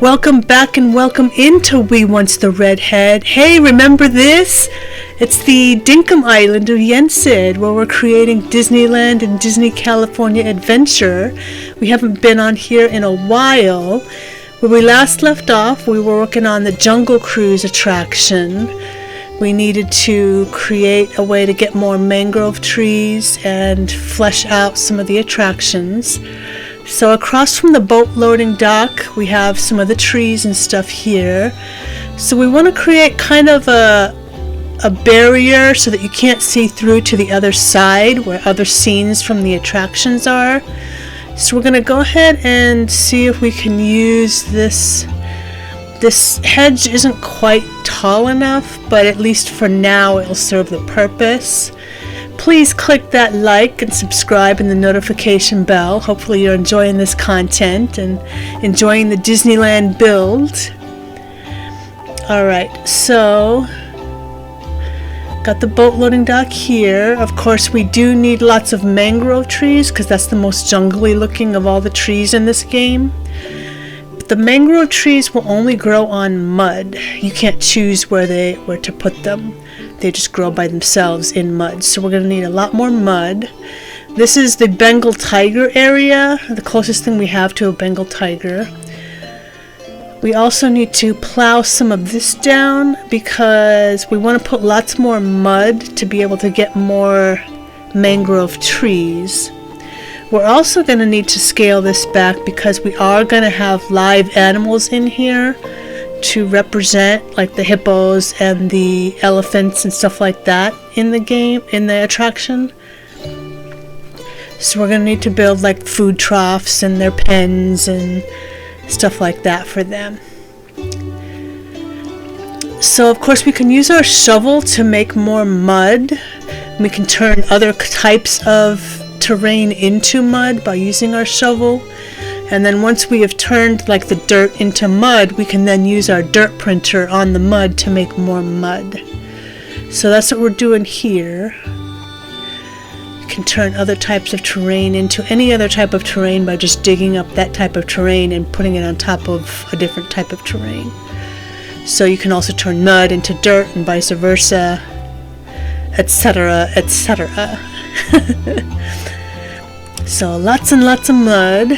Welcome back and welcome into We Once the Redhead. Hey, remember this? It's the Dinkum island of Yensid, where we're creating Disneyland and Disney California Adventure. We haven't been on here in a while. Where we last left off, we were working on the Jungle Cruise attraction. We needed to create a way to get more mangrove trees and flesh out some of the attractions. So across from the boat loading dock, we have some of the trees and stuff here. So we want to create kind of a barrier so that you can't see through to the other side where other scenes from the attractions are. So we're going to go ahead and see if we can use this. This hedge isn't quite tall enough, but at least for now it will serve the purpose. Please click that like and subscribe and the notification bell. Hopefully you're enjoying this content and enjoying the Disneyland build. Alright, so got the boat loading dock here. Of course we do need lots of mangrove trees because that's the most jungly looking of all the trees in this game. But the mangrove trees will only grow on mud. You can't choose where to put them. They just grow by themselves in mud. So we're going to need a lot more mud. This is the Bengal tiger area, the closest thing we have to a Bengal tiger. We also need to plow some of this down because we want to put lots more mud to be able to get more mangrove trees. We're also going to need to scale this back because we are going to have live animals in here to represent, like the hippos and the elephants and stuff like that in the game, in the attraction. So we're going to need to build like food troughs and their pens and stuff like that for them. So of course we can use our shovel to make more mud. We can turn other types of terrain into mud by using our shovel. And then once we have turned like the dirt into mud, we can then use our dirt printer on the mud to make more mud. So that's what we're doing here. You can turn other types of terrain into any other type of terrain by just digging up that type of terrain and putting it on top of a different type of terrain. So you can also turn mud into dirt and vice versa, etc., etc. So lots and lots of mud.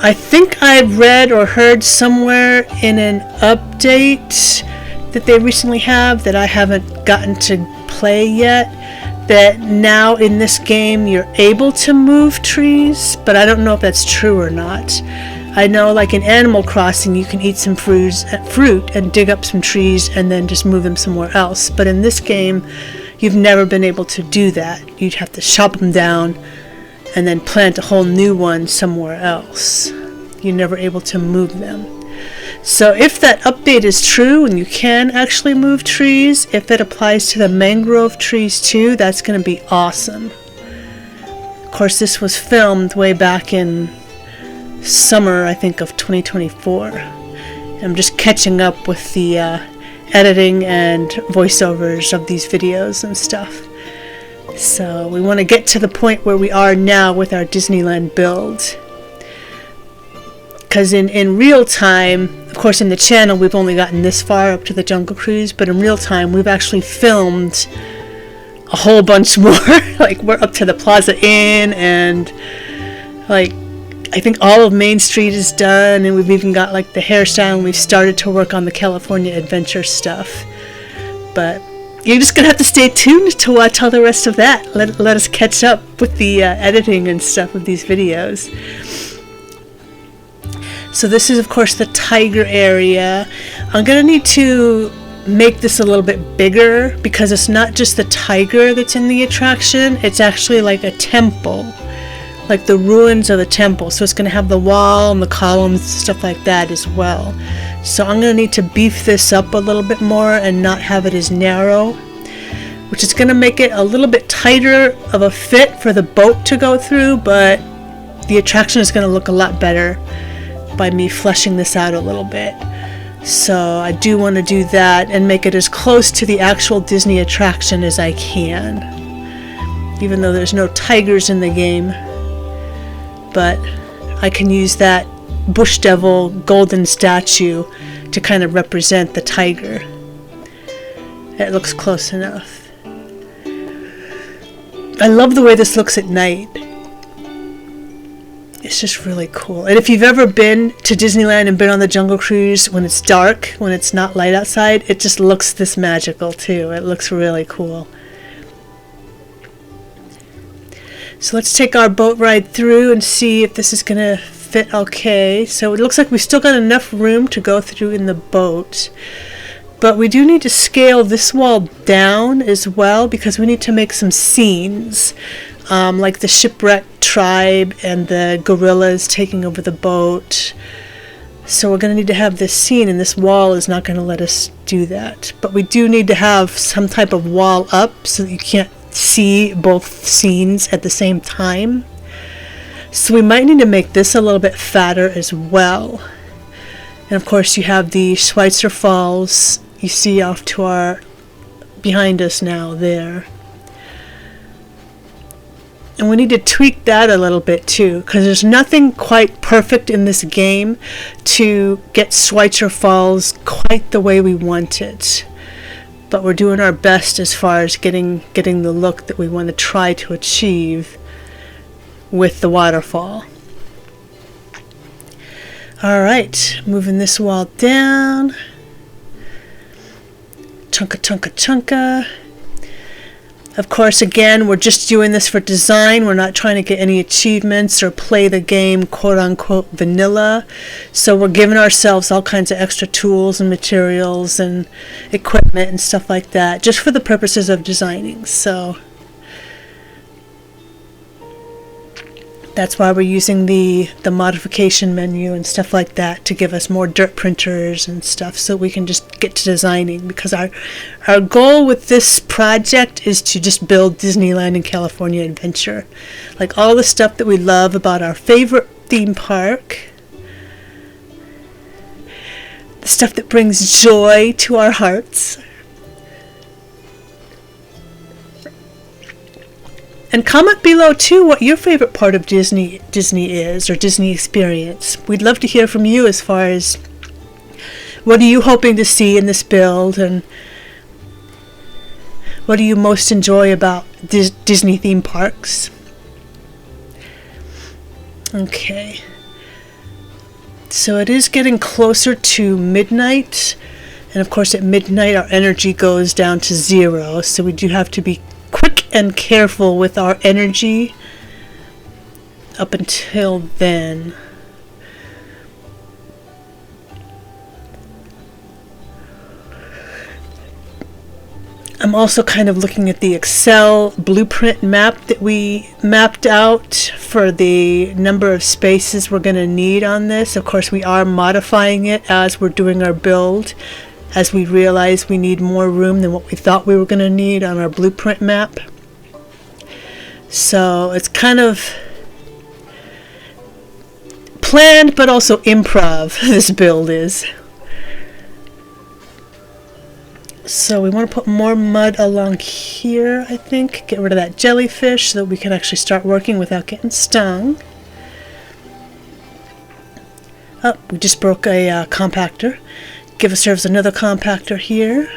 I think I read or heard somewhere in an update that they recently have that I haven't gotten to play yet, that now in this game you're able to move trees, but I don't know if that's true or not. I know like in Animal Crossing you can eat some fruit and dig up some trees and then just move them somewhere else, but in this game you've never been able to do that. You'd have to chop them down and then plant a whole new one somewhere else. You're never able to move them. So if that update is true and you can actually move trees, if it applies to the mangrove trees too, that's going to be awesome. Of course this was filmed way back in summer, I think, of 2024. I'm just catching up with the editing and voiceovers of these videos and stuff. So we want to get to the point where we are now with our Disneyland build. Because in real time, of course in the channel we've only gotten this far up to the Jungle Cruise, but in real time we've actually filmed a whole bunch more. Like we're up to the Plaza Inn and like I think all of Main Street is done, and we've even got like the hairstyle, and we've started to work on the California Adventure stuff. But you're just going to have to stay tuned to watch all the rest of that. Let us catch up with the editing and stuff of these videos. So this is of course the tiger area. I'm going to need to make this a little bit bigger because it's not just the tiger that's in the attraction. It's actually like a temple. Like the ruins of a temple. So it's going to have the wall and the columns, stuff like that as well. So I'm going to need to beef this up a little bit more and not have it as narrow, which is going to make it a little bit tighter of a fit for the boat to go through, but the attraction is going to look a lot better by me fleshing this out a little bit. So I do want to do that and make it as close to the actual Disney attraction as I can, even though there's no tigers in the game. But I can use that bush devil golden statue to kind of represent the tiger. It looks close enough. I love the way this looks at night. It's just really cool. And if you've ever been to Disneyland and been on the Jungle Cruise when it's dark, when it's not light outside, it just looks this magical too. It looks really cool. So let's take our boat ride through and see if this is going to fit okay. So it looks like we've still got enough room to go through in the boat. But we do need to scale this wall down as well because we need to make some scenes. Like the shipwrecked tribe and the gorillas taking over the boat. So we're going to need to have this scene, and this wall is not going to let us do that. But we do need to have some type of wall up so that you can't see both scenes at the same time. So we might need to make this a little bit fatter as well. And of course you have the Schweitzer Falls you see off to our behind us now there. And we need to tweak that a little bit too, because there's nothing quite perfect in this game to get Schweitzer Falls quite the way we want it. But we're doing our best as far as getting the look that we want to try to achieve with the waterfall. Alright, moving this wall down. Chunka, chunka, chunka. Of course, again, we're just doing this for design. We're not trying to get any achievements or play the game quote-unquote vanilla. So we're giving ourselves all kinds of extra tools and materials and equipment and stuff like that just for the purposes of designing. So that's why we're using the modification menu and stuff like that to give us more dirt printers and stuff so we can just get to designing, because our goal with this project is to just build Disneyland and California Adventure. Like all the stuff that we love about our favorite theme park, the stuff that brings joy to our hearts. And comment below too what your favorite part of Disney is, or Disney experience. We'd love to hear from you as far as what are you hoping to see in this build, and what do you most enjoy about Disney theme parks. Okay. So it is getting closer to midnight, and of course at midnight our energy goes down to 0, so we do have to be quick and careful with our energy up until then. I'm also kind of looking at the Excel blueprint map that we mapped out for the number of spaces we're going to need on this. Of course, we are modifying it as we're doing our build, as we realize we need more room than what we thought we were going to need on our blueprint map. So it's kind of planned but also improv, this build is. So we want to put more mud along here, I think. Get rid of that jellyfish so that we can actually start working without getting stung. Oh, we just broke a compactor. Give ourselves another compactor here.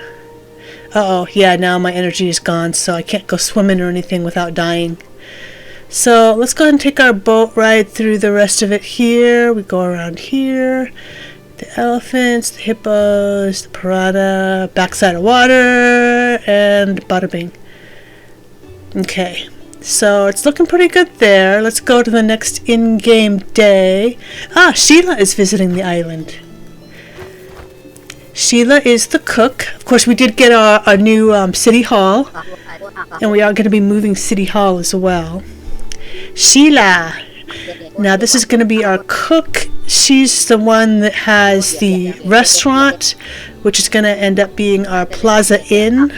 Uh-oh, yeah, now my energy is gone, so I can't go swimming or anything without dying. So let's go ahead and take our boat ride through the rest of it here. We go around here. The elephants, the hippos, the piranha, backside of water, and bada bing. Okay, so it's looking pretty good there. Let's go to the next in-game day. Ah, Sheila is visiting the island. Sheila is the cook. Of course, we did get our new City Hall, and we are going to be moving City Hall as well. Sheila. Now, this is going to be our cook. She's the one that has the restaurant, which is going to end up being our Plaza Inn.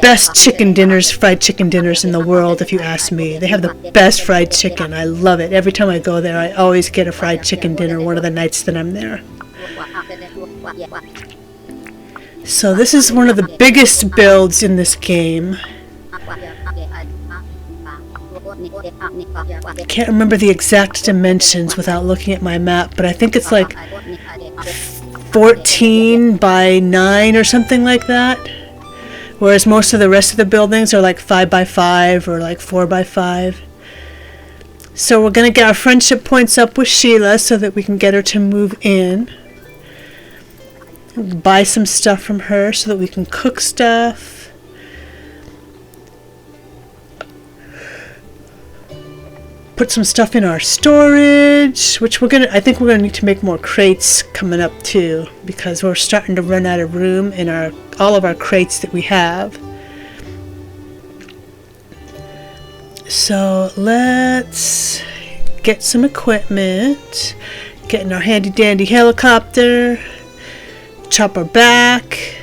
Best chicken dinners, fried chicken dinners in the world, if you ask me. They have the best fried chicken. I love it. Every time I go there, I always get a fried chicken dinner one of the nights that I'm there. So this is one of the biggest builds in this game. Can't remember the exact dimensions without looking at my map, but I think it's like 14 by 9 or something like that. Whereas most of the rest of the buildings are like 5 by 5 or like 4 by 5. So we're going to get our friendship points up with Sheila so that we can get her to move in. Buy some stuff from her so that we can cook stuff. Put some stuff in our storage, which I think we're gonna need to make more crates coming up too, because we're starting to run out of room in all of our crates that we have. So let's get some equipment, get in our handy dandy helicopter, chop our back.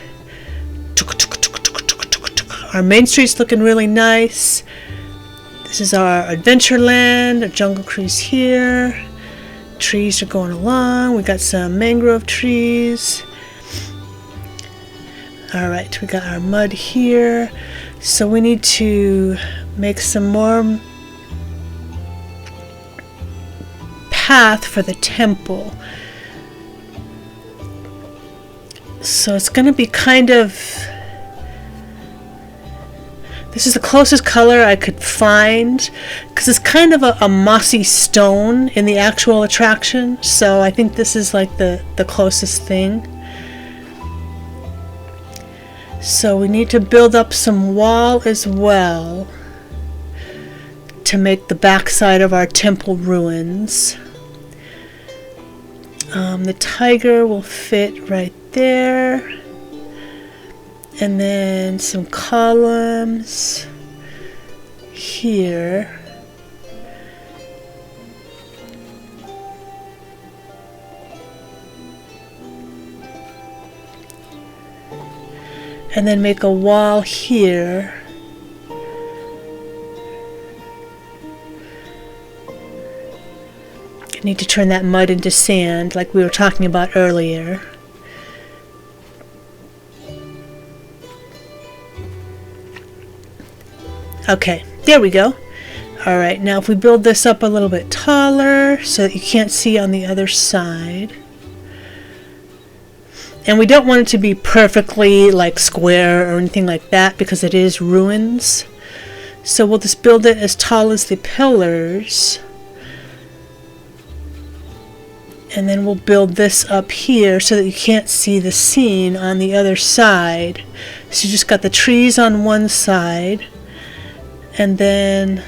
Our main street's looking really nice. This is our Adventureland, our Jungle Cruise here. Trees are going along. We got some mangrove trees. Alright, we got our mud here. So we need to make some more path for the temple. So it's going to be kind of... This is the closest color I could find, because it's kind of a mossy stone in the actual attraction, so I think this is like the closest thing. So we need to build up some wall as well to make the backside of our temple ruins. The tiger will fit right there. And then some columns here. And then make a wall here. I need to turn that mud into sand like we were talking about earlier. Okay, there we go. Alright, now if we build this up a little bit taller so that you can't see on the other side. And we don't want it to be perfectly like square or anything like that because it is ruins. So we'll just build it as tall as the pillars. And then we'll build this up here so that you can't see the scene on the other side. So you just got the trees on one side. And then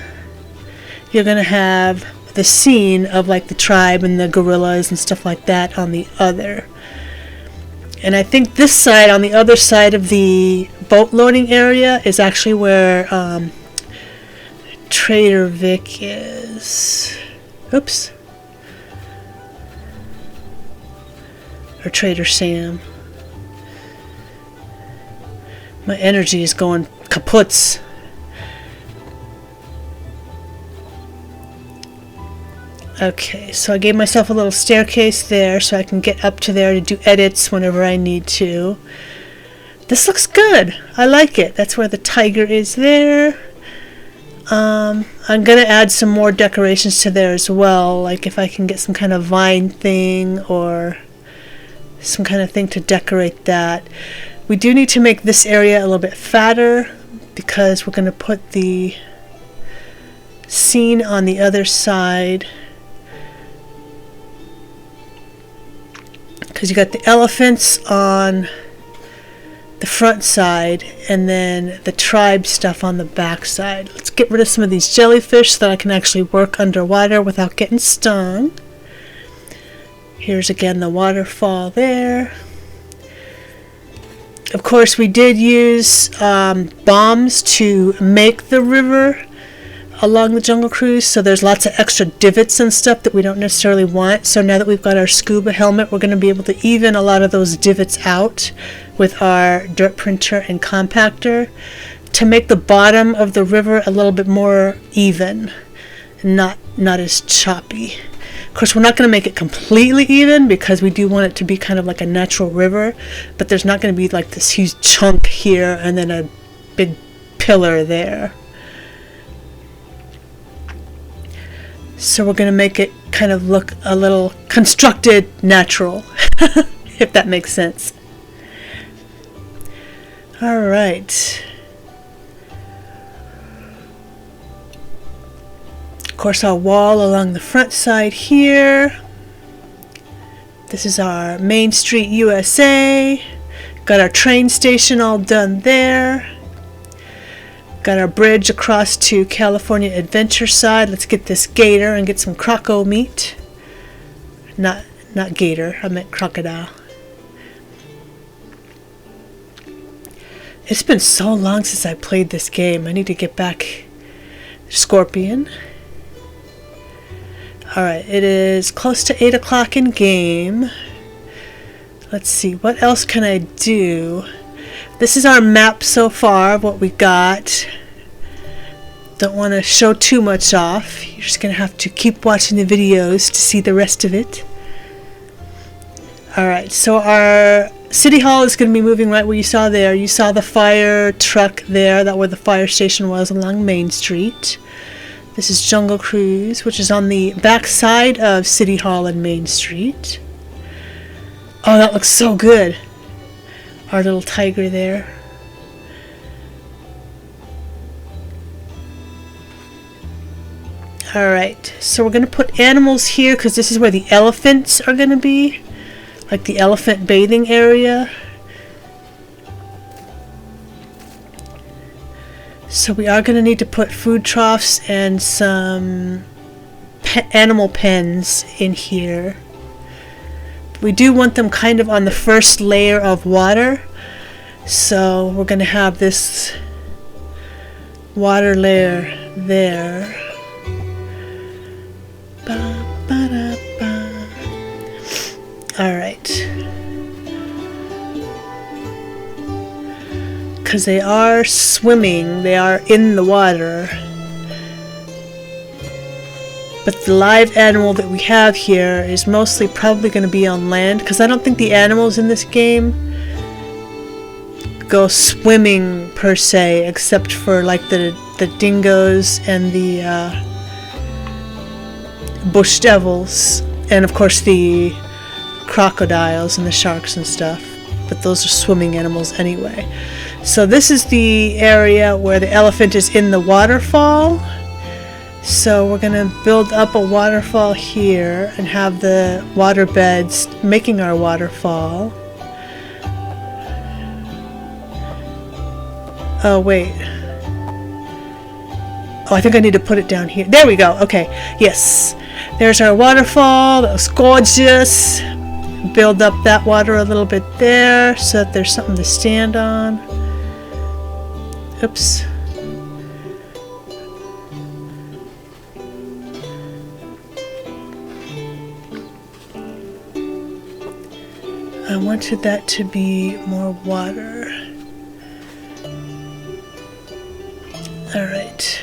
you're going to have the scene of like the tribe and the gorillas and stuff like that on the other. And I think this side, on the other side of the boat loading area, is actually where Trader Vic is. Oops. Or Trader Sam. My energy is going kaputs. Okay, so I gave myself a little staircase there so I can get up to there to do edits whenever I need to. This looks good. I like it. That's where the tiger is there. I'm going to add some more decorations to there as well, like if I can get some kind of vine thing or some kind of thing to decorate that. We do need to make this area a little bit fatter because we're going to put the scene on the other side. Because you got the elephants on the front side and then the tribe stuff on the back side. Let's get rid of some of these jellyfish so that I can actually work underwater without getting stung. Here's again the waterfall there. Of course, we did use bombs to make the river along the Jungle Cruise, so there's lots of extra divots and stuff that we don't necessarily want. So now that we've got our scuba helmet, we're going to be able to even a lot of those divots out with our dirt printer and compactor to make the bottom of the river a little bit more even, not as choppy. Of course, we're not going to make it completely even because we do want it to be kind of like a natural river, but there's not going to be like this huge chunk here and then a big pillar there. So we're going to make it kind of look a little constructed natural, if that makes sense. All right. Of course, our wall along the front side here. This is our Main Street, USA. Got our train station all done there. Got our bridge across to California Adventure side. Let's get this gator and get some croco meat. Not gator, I meant crocodile. It's been so long since I played this game. I need to get back. Scorpion. Alright, it is close to 8 o'clock in game. Let's see, what else can I do? This is our map so far, what we got. Don't want to show too much off. You're just going to have to keep watching the videos to see the rest of it. Alright, so our City Hall is going to be moving right where you saw there. You saw the fire truck there, that where the fire station was along Main Street. This is Jungle Cruise, which is on the back side of City Hall and Main Street. Oh, that looks so good. Our little tiger there. Alright, so we're going to put animals here because this is where the elephants are going to be. Like the elephant bathing area. So we are going to need to put food troughs and some animal pens in here. We do want them kind of on the first layer of water. So we're going to have this water layer there. Alright. Because they are swimming, they are in the water. But the live animal that we have here is mostly probably going to be on land, because I don't think the animals in this game go swimming per se, except for like the dingoes and the bush devils, and of course the crocodiles and the sharks and stuff. But those are swimming animals anyway. So this is the area where the elephant is in the waterfall. So we're going to build up a waterfall here and have the water beds making our waterfall. Oh wait. Oh, I think I need to put it down here. There we go. Okay. Yes. There's our waterfall. That was gorgeous. Build up that water a little bit there so that there's something to stand on. Oops. I wanted that to be more water. Alright.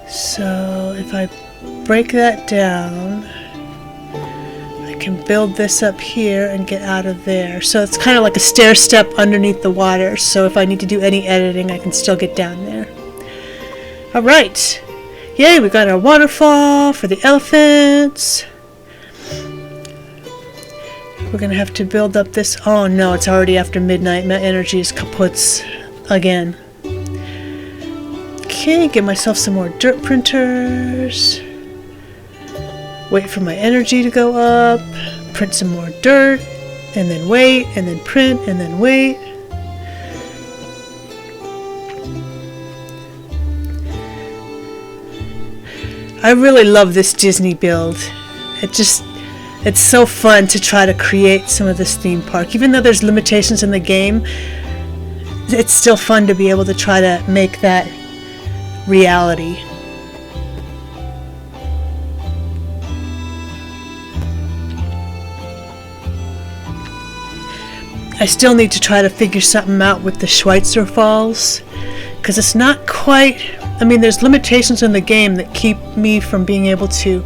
So if I break that down, I can build this up here and get out of there. So it's kind of like a stair step underneath the water. So if I need to do any editing, I can still get down there. Alright. Yay, we got our waterfall for the elephants. We're going to have to build up this. Oh no, it's already after midnight. My energy is kaput again. Okay, get myself some more dirt printers. Wait for my energy to go up. Print some more dirt. And then wait. And then print. And then wait. I really love this Disney build. It's so fun to try to create some of this theme park. Even though there's limitations in the game, it's still fun to be able to try to make that reality. I still need to try to figure something out with the Schweitzer Falls, because it's not quite... I mean, there's limitations in the game that keep me from being able to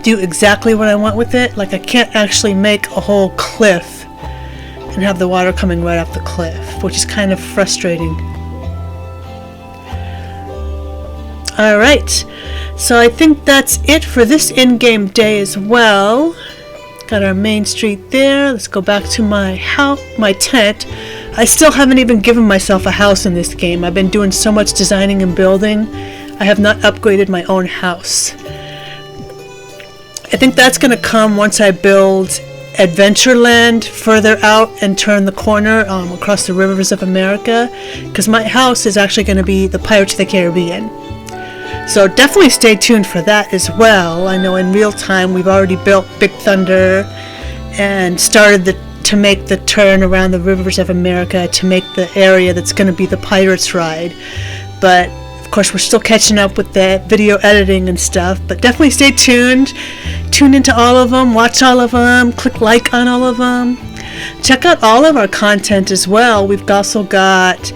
do exactly what I want with it. Like, I can't actually make a whole cliff and have the water coming right off the cliff, which is kind of frustrating. Alright, so I think that's it for this in-game day as well. Got our main street there. Let's go back to my house, my tent. I still haven't even given myself a house in this game. I've been doing so much designing and building. I have not upgraded my own house. I think that's going to come once I build Adventureland further out and turn the corner across the rivers of America, because my house is actually going to be the Pirates of the Caribbean. So definitely stay tuned for that as well. I know in real time we've already built Big Thunder and started to make the turn around the rivers of America to make the area that's going to be the Pirates ride. But of course we're still catching up with the video editing and stuff. But definitely stay tuned. Tune into all of them. Watch all of them. Click like on all of them. Check out all of our content as well. We've also got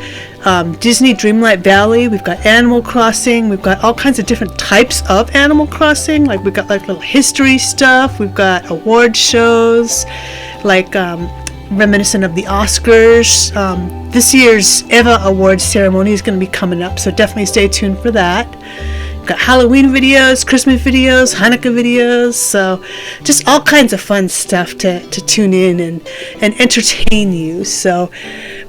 Disney Dreamlight Valley. We've got Animal Crossing. We've got all kinds of different types of Animal Crossing. Like we've got like little history stuff. We've got award shows, like reminiscent of the Oscars. This year's Eva Awards ceremony is going to be coming up, so definitely stay tuned for that. We've got Halloween videos, Christmas videos, Hanukkah videos, so just all kinds of fun stuff to tune in and entertain you. So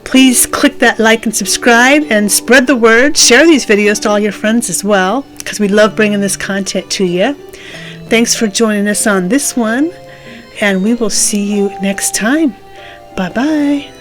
please click that like and subscribe and spread the word. Share these videos to all your friends as well, because we love bringing this content to you. Thanks for joining us on this one, and we will see you next time. Bye-bye.